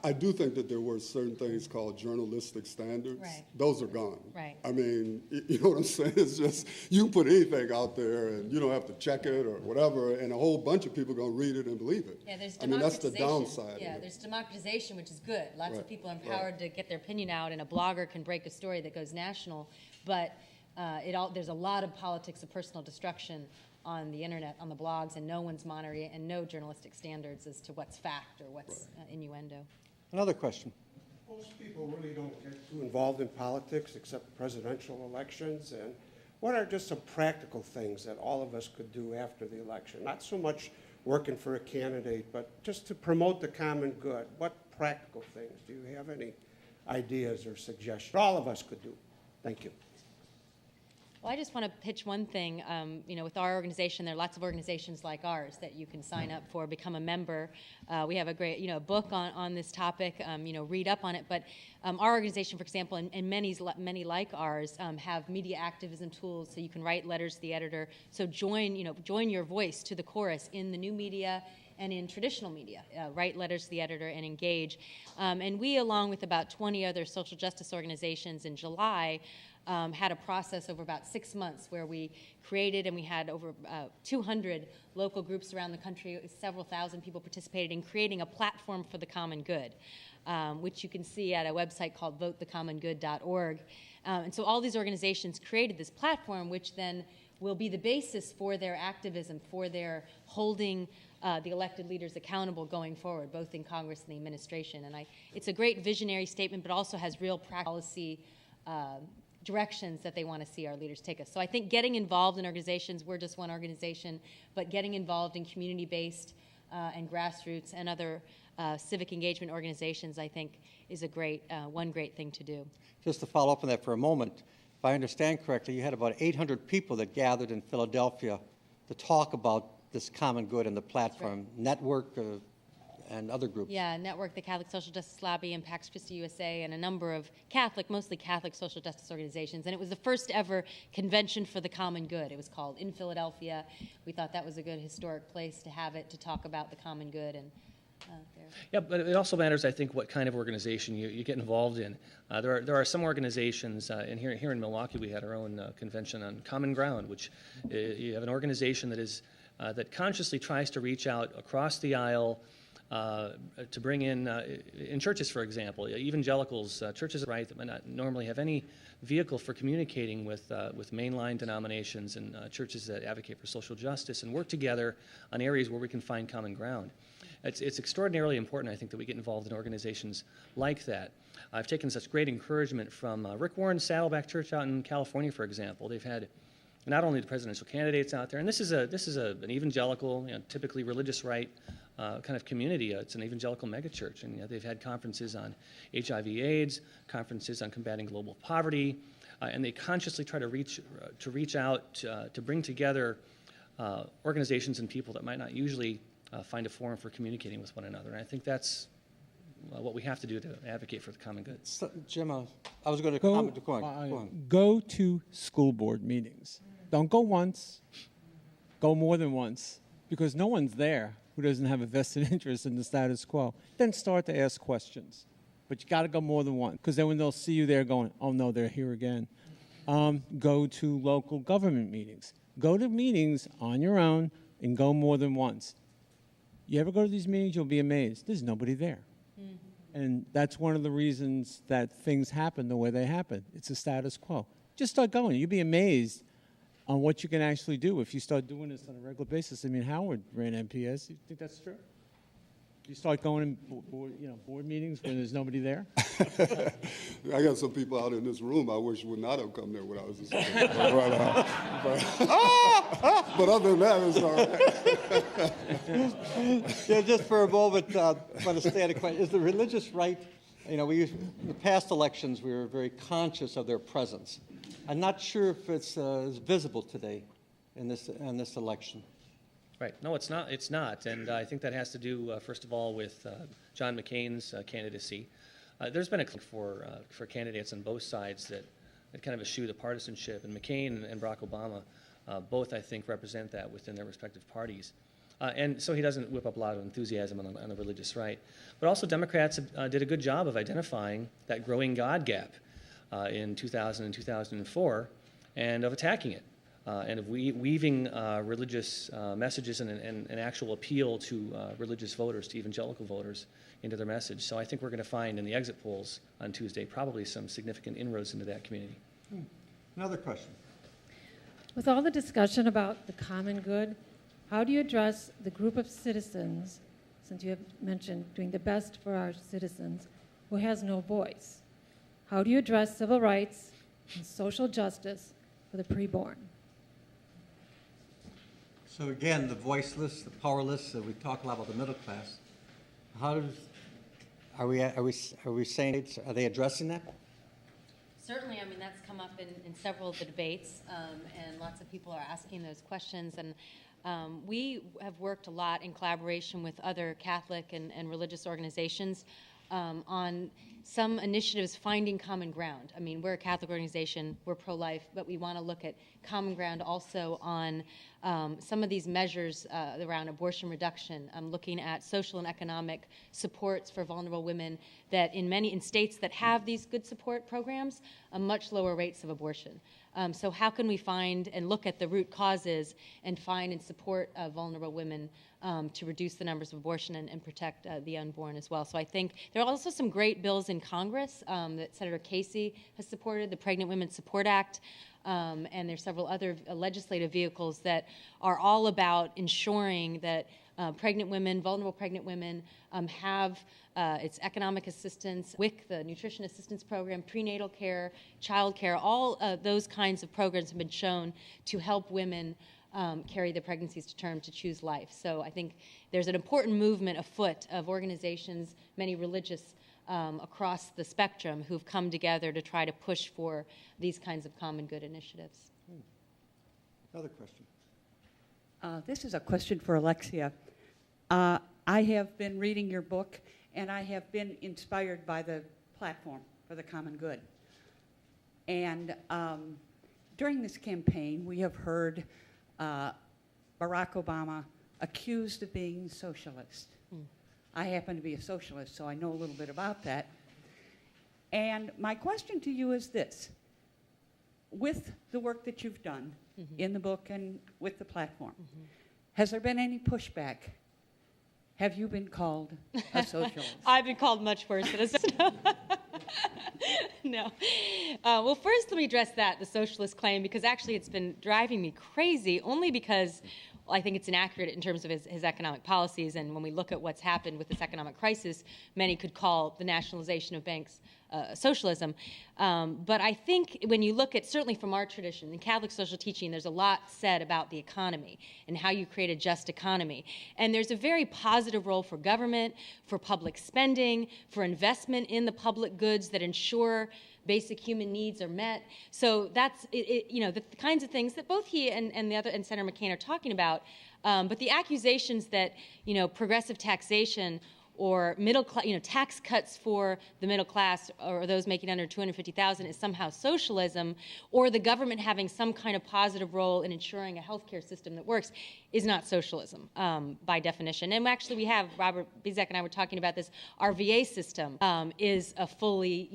I do think that there were certain things called journalistic standards. Right. Those are gone. Right. I mean, you know what I'm saying? It's just, you can put anything out there and you don't have to check it or whatever, and a whole bunch of people are going to read it and believe it. Yeah, there's I mean, that's the democratization. downside. Yeah, of it. there's democratization, which is good. Lots of Right. people are empowered to get their opinion out, and a blogger can break a story that goes national. But there's a lot of politics of personal destruction on the internet, on the blogs, and no one's monitoring and no journalistic standards as to what's fact or what's innuendo. Another question. Most people really don't get too involved in politics except presidential elections. And what are just some practical things that all of us could do after the election? Not so much working for a candidate, but just to promote the common good, what practical things? Do you have any ideas or suggestions all of us could do? Thank you. Well, I just want to pitch one thing. With our organization, there are lots of organizations like ours that you can sign up for, become a member. We have a great, book on this topic. Read up on it. But our organization, for example, and many like ours, have media activism tools, so you can write letters to the editor. So join your voice to the chorus in the new media and in traditional media. Write letters to the editor and engage. And we, along with about 20 other social justice organizations in July, had a process over about 6 months where we created, and we had over 200 local groups around the country, several thousand people participated in creating a platform for the common good, which you can see at a website called votethecommongood.org. And so all these organizations created this platform, which then will be the basis for their activism, for their holding the elected leaders accountable going forward, both in Congress and the administration. And it's a great visionary statement, but also has real policy directions that they want to see our leaders take us. So I think getting involved in organizations, we're just one organization, but getting involved in community-based and grassroots and other civic engagement organizations, I think, is one great thing to do. Just to follow up on that for a moment, if I understand correctly, you had about 800 people that gathered in Philadelphia to talk about this common good and the platform, network, and other groups. Yeah, Network, the Catholic Social Justice Lobby, and Pax Christi USA, and a number of mostly Catholic social justice organizations. And it was the first ever convention for the common good. It was called in Philadelphia. We thought that was a good historic place to have it, to talk about the common good. And yeah, but it also matters, I think, what kind of organization you get involved in. There are some organizations, and here in Milwaukee we had our own convention on Common Ground, which you have an organization that consciously tries to reach out across the aisle, to bring in churches, for example, evangelicals, churches right that might not normally have any vehicle for communicating with mainline denominations and churches that advocate for social justice, and work together on areas where we can find common ground. It's extraordinarily important, I think, that we get involved in organizations like that. I've taken such great encouragement from Rick Warren's Saddleback Church out in California, for example. They've had not only the presidential candidates out there, and this is an evangelical, typically religious right kind of community. It's an evangelical megachurch, and they've had conferences on HIV/AIDS, conferences on combating global poverty, and they consciously try to reach out to bring together organizations and people that might not usually find a forum for communicating with one another. And I think that's what we have to do to advocate for the common good. So, Jim, I was going to comment. Go on. Go to school board meetings. Don't go once. Go more than once, because no one's there who doesn't have a vested interest in the status quo. Then start to ask questions. But you got to go more than once, because then when they'll see you there going, oh, no, they're here again. Go to local government meetings. Go to meetings on your own and go more than once. You ever go to these meetings, you'll be amazed. There's nobody there. Mm-hmm. And that's one of the reasons that things happen the way they happen. It's a status quo. Just start going. You'll be amazed on what you can actually do if you start doing this on a regular basis. I mean, Howard ran MPS. You think that's true? You start going in board meetings when there's nobody there? I got some people out in this room I wish would not have come there when I was a but other than that, it's all right. Yeah, just for a moment, I want to stay at a question. Is the religious right, in the past elections, we were very conscious of their presence. I'm not sure if it's as visible today in this election. Right. No, it's not. It's not. And I think that has to do, first of all, with John McCain's candidacy. There's been a for candidates on both sides that kind of eschew the partisanship. And McCain and Barack Obama both, I think, represent that within their respective parties. And so he doesn't whip up a lot of enthusiasm on the religious right. But also Democrats did a good job of identifying that growing God gap in 2000 and 2004 and of attacking it. And of weaving religious messages and an actual appeal to religious voters, to evangelical voters, into their message. So I think we're going to find in the exit polls on Tuesday probably some significant inroads into that community. Another question. With all the discussion about the common good, how do you address the group of citizens, since you have mentioned doing the best for our citizens, who has no voice? How do you address civil rights and social justice for the preborn? So again, the voiceless, the powerless, we talk a lot about the middle class. Are we saying, are they addressing that? Certainly, I mean, that's come up in several of the debates, and lots of people are asking those questions. And we have worked a lot in collaboration with other Catholic and religious organizations on some initiatives finding common ground. I mean, we're a Catholic organization, we're pro-life, but we want to look at common ground also on some of these measures around abortion reduction, looking at social and economic supports for vulnerable women that in states that have these good support programs, much lower rates of abortion. So how can we find and look at the root causes and find and support vulnerable women to reduce the numbers of abortion and protect the unborn as well? So I think there are also some great bills in Congress that Senator Casey has supported, the Pregnant Women Support Act, and there's several other legislative vehicles that are all about ensuring that pregnant women, vulnerable pregnant women, have its economic assistance, WIC, the Nutrition Assistance Program, prenatal care, child care, all those kinds of programs have been shown to help women carry their pregnancies to term, to choose life. So I think there's an important movement afoot of organizations, many religious across the spectrum, who've come together to try to push for these kinds of common good initiatives. Another question. This is a question for Alexia. I have been reading your book, and I have been inspired by the platform for the common good. And during this campaign, we have heard Barack Obama accused of being socialist. I happen to be a socialist, so I know a little bit about that. And my question to you is this. With the work that you've done in the book and with the platform, has there been any pushback? Have you been called a socialist? I've been called much worse than a socialist. No. Well, first let me address the socialist claim, because actually it's been driving me crazy, only because I think it's inaccurate in terms of his economic policies, and when we look at what's happened with this economic crisis, many could call the nationalization of banks socialism. But I think when you look at, certainly from our tradition, in Catholic social teaching, there's a lot said about the economy and how you create a just economy. And there's a very positive role for government, for public spending, for investment in the public goods that ensure basic human needs are met. So that's the kinds of things that both he and Senator McCain are talking about. But the accusations that progressive taxation or middle class, tax cuts for the middle class or those making under $250,000 is somehow socialism, or the government having some kind of positive role in ensuring a healthcare system that works, is not socialism by definition. And actually, we have Robert Bizek and I were talking about this. Our VA system is a fully,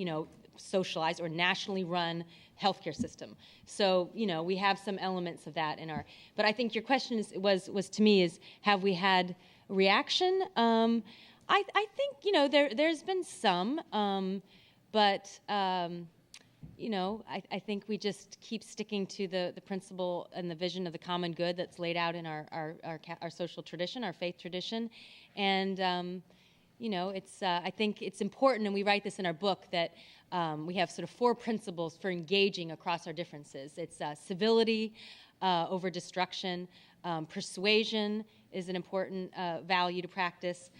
socialized or nationally run healthcare system. So, we have some elements of that in our. But I think your question was to me is, have we had reaction? I think there's been some, but I think we just keep sticking to the principle and the vision of the common good that's laid out in our social tradition, our faith tradition, and it's I think it's important, and we write this in our book, that we have sort of 4 principles for engaging across our differences. It's civility over destruction, persuasion is an important value to practice.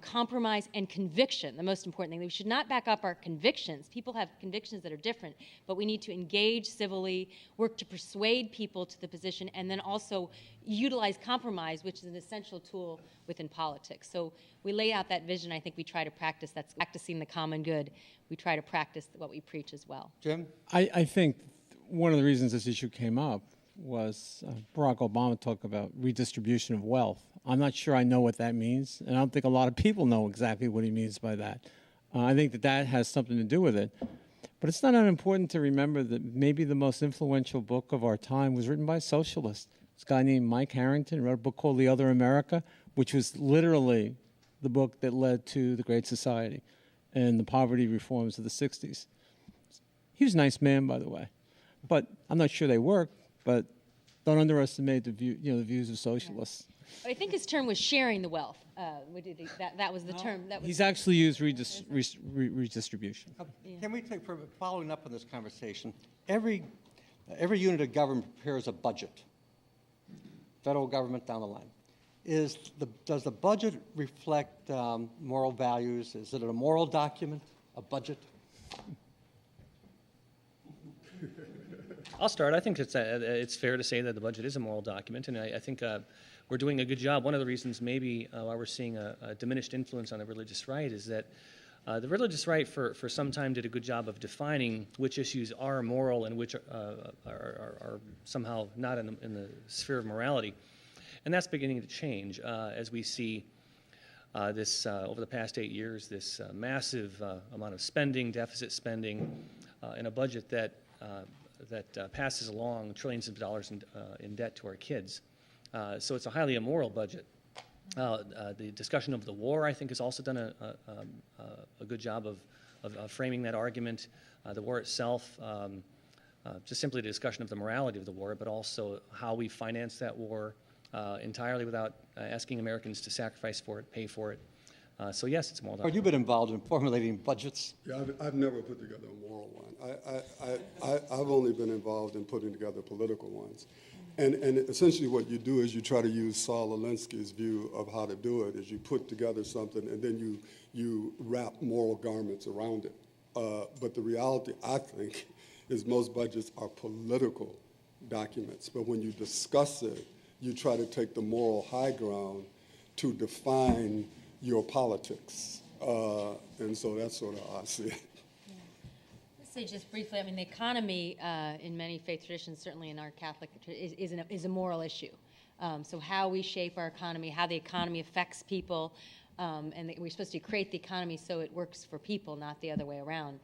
Compromise and conviction, the most important thing. We should not back up our convictions. People have convictions that are different, but we need to engage civilly, work to persuade people to the position, and then also utilize compromise, which is an essential tool within politics. So we lay out that vision. I think we try to practice. That's practicing the common good. We try to practice what we preach as well. Jim? I think one of the reasons this issue came up was Barack Obama talked about redistribution of wealth. I'm not sure I know what that means, and I don't think a lot of people know exactly what he means by that. I think that has something to do with it. But it's not unimportant to remember that maybe the most influential book of our time was written by a socialist. This guy named Mike Harrington wrote a book called The Other America, which was literally the book that led to the Great Society and the poverty reforms of the 60s. He was a nice man, by the way. But I'm not sure they worked, but don't underestimate the views of socialists. I think his term was sharing the wealth. That was the term. He's actually used redistribution. Can we take, for following up on this conversation, every unit of government prepares a budget. federal government down the line. Does the budget reflect moral values? Is it a moral document, a budget? I'll start. I think it's fair to say that the budget is a moral document, and I think we're doing a good job. One of the reasons maybe why we're seeing a diminished influence on the religious right is that the religious right for some time did a good job of defining which issues are moral and which are somehow not in the sphere of morality. And that's beginning to change as we see this, over the past 8 years, this massive amount of spending, deficit spending, in a budget that passes along trillions of dollars in debt to our kids. So it's a highly immoral budget. The discussion of the war, I think, has also done a good job of framing that argument. The war itself, just simply the discussion of the morality of the war, but also how we finance that war entirely without asking Americans to sacrifice for it, pay for it. So yes, it's a moral document. You've been involved in formulating budgets. Yeah, I've never put together a moral one. I've only been involved in putting together political ones. And essentially what you do is you try to use Saul Alinsky's view of how to do it, is you put together something and then you wrap moral garments around it. But the reality, I think, is most budgets are political documents. But when you discuss it, you try to take the moral high ground to define your politics. And so that's sort of how I see it. Say just briefly, I mean, the economy in many faith traditions, certainly in our Catholic, is a moral issue. So how we shape our economy, how the economy affects people, and we're supposed to create the economy so it works for people, not the other way around.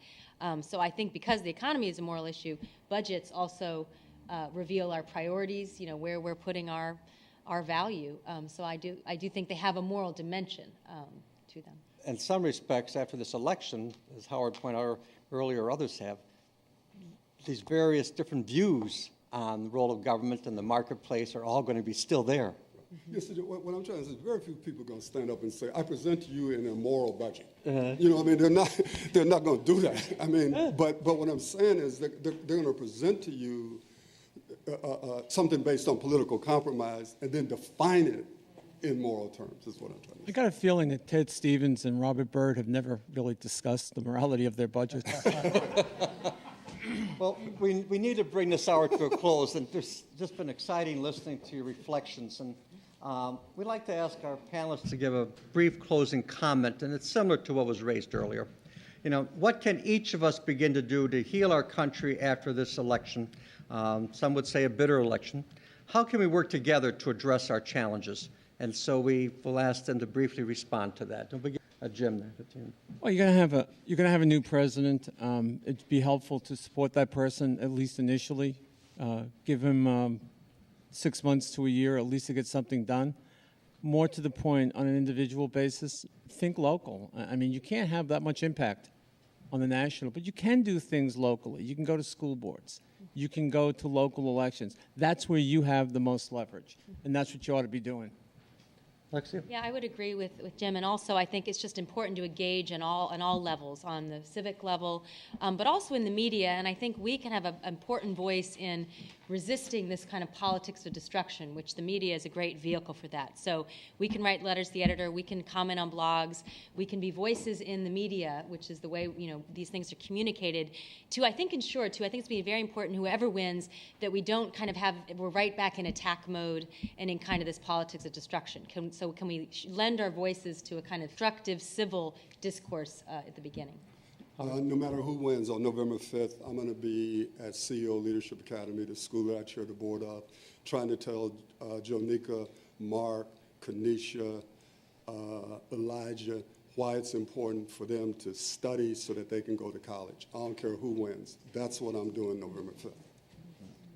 So I think because the economy is a moral issue, budgets also reveal our priorities, you know, where we're putting our value. So I do think they have a moral dimension to them. In some respects, after this election, as Howard pointed out earlier, others have, these various different views on the role of government and the marketplace are all going to be still there. Yes, what I'm trying to say is very few people are going to stand up and say, I present to you an immoral budget. You know, I mean, they're not going to do that. I mean, but what I'm saying is that they're going to present to you something based on political compromise and then define it in moral terms, is what I'm trying to say. I got a feeling that Ted Stevens and Robert Byrd have never really discussed the morality of their budgets. Well, we need to bring this hour to a close, and there's just been exciting listening to your reflections. And we'd like to ask our panelists to give a brief closing comment, and it's similar to what was raised earlier. You know, what can each of us begin to do to heal our country after this election? Some would say a bitter election. How can we work together to address our challenges? And so we will ask them to briefly respond to that. Don't begin, Jim. Well, you're gonna have a new president. It'd be helpful to support that person at least initially. Give him 6 months to a year at least to get something done. More to the point, on an individual basis, think local. I mean, you can't have that much impact on the national, but you can do things locally. You can go to school boards. You can go to local elections. That's where you have the most leverage, and that's what you ought to be doing. Alexia? Yeah, I would agree with Jim, and also I think it's just important to engage on all levels, on the civic level, but also in the media, and I think we can have an important voice in resisting this kind of politics of destruction, which the media is a great vehicle for that. So we can write letters to the editor, we can comment on blogs, we can be voices in the media, which is the way, you know, these things are communicated, to, I think, ensure, too, I think it's going to be very important, whoever wins, that we don't kind of we're right back in attack mode and in kind of this politics of destruction. So can we lend our voices to a kind of constructive civil discourse at the beginning? No matter who wins, on November 5th, I'm going to be at CEO Leadership Academy, the school that I chair the board of, trying to tell Jonica, Mark, Kanisha, Elijah, why it's important for them to study so that they can go to college. I don't care who wins. That's what I'm doing November 5th.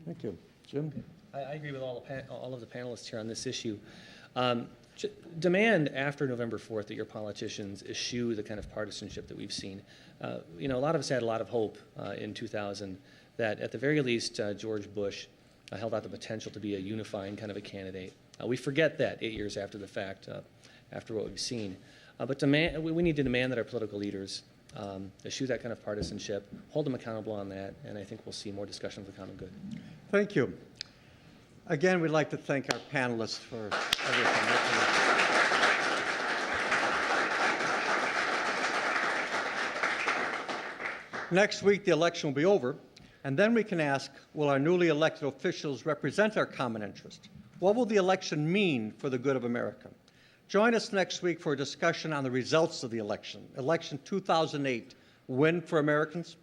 Thank you. Jim? I agree with all of the panelists here on this issue. Demand after November 4th that your politicians eschew the kind of partisanship that we've seen. You know, a lot of us had a lot of hope in 2000 that at the very least George Bush held out the potential to be a unifying kind of a candidate. We forget that 8 years after the fact, after what we've seen. But we need to demand that our political leaders eschew that kind of partisanship, hold them accountable on that, and I think we'll see more discussion of the common good. Thank you. Again, we'd like to thank our panelists for everything. Next week, the election will be over, and then we can ask, will our newly elected officials represent our common interest? What will the election mean for the good of America? Join us next week for a discussion on the results of the election. Election 2008, win for Americans.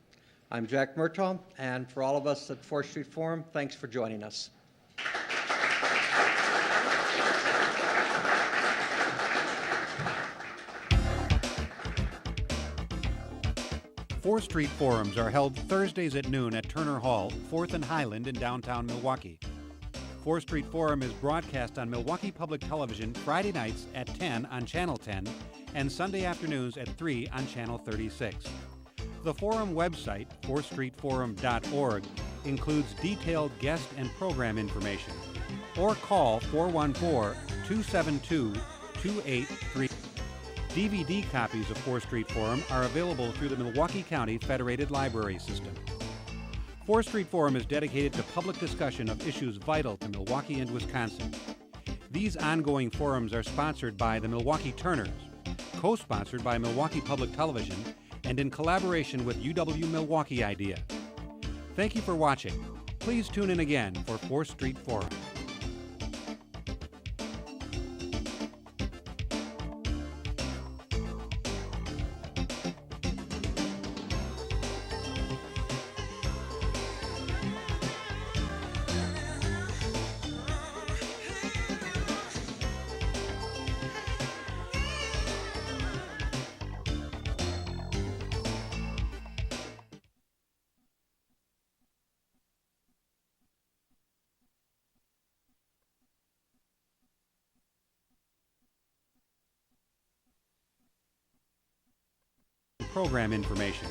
I'm Jack Murtaugh, and for all of us at 4th Street Forum, thanks for joining us. 4th Street Forums are held Thursdays at noon at Turner Hall, 4th and Highland in downtown Milwaukee. 4th Street Forum is broadcast on Milwaukee Public Television Friday nights at 10 on Channel 10 and Sunday afternoons at 3 on Channel 36. The Forum website, 4thstreetforum.org, includes detailed guest and program information. Or call 414-272-2833. DVD copies of 4th Street Forum are available through the Milwaukee County Federated Library System. 4th Street Forum is dedicated to public discussion of issues vital to Milwaukee and Wisconsin. These ongoing forums are sponsored by the Milwaukee Turners, co-sponsored by Milwaukee Public Television, and in collaboration with UW Milwaukee Idea. Thank you for watching. Please tune in again for 4th Street Forum. Program information,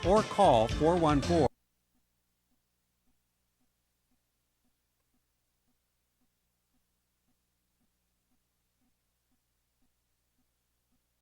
or call 414